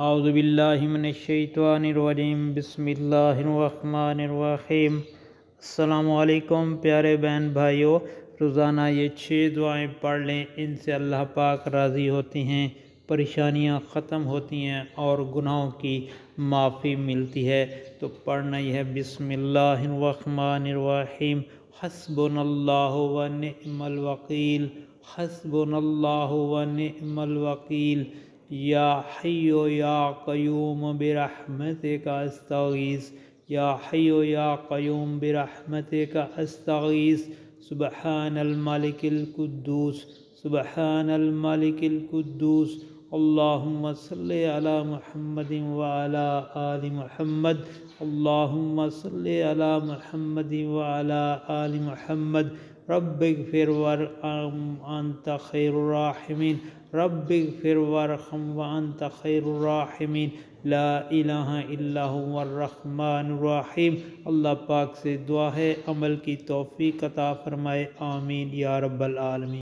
اعوذ باللہ من الشیطان الرجیم بسم اللہ الرحمن الرحیم۔ السلام علیکم پیارے بہن بھائیوں، روزانہ یہ 6 دعائیں پڑھ لیں، ان سے اللہ پاک راضی ہوتی ہیں، پریشانیاں ختم ہوتی ہیں اور گناہوں کی معافی ملتی ہے۔ تو پڑھنا ہی ہے بسم اللہ الرحمن الرحیم۔ حسبنا اللہ ونعم الوکیل، حسبنا اللہ ونعم الوکیل، یا حی یا قیوم برحمتک استغیث، یا حی یا قیوم برحمتک استغیث، سبحان الملک القدوس، سبحان الملک القدوس، اللہم صلی علی محمد وعلی آل محمد، اللہم صلی علی محمد وعلی آل محمد، رب اغفر وارحم وانت خیر الراحمین، رب اغفر وارحم وانت خیر الراحمین، لا الہ الا هو الرحمن الرحیم۔ اللہ پاک سے دعا ہے عمل کی توفیق عطا فرمائے، آمین یا رب العالمین۔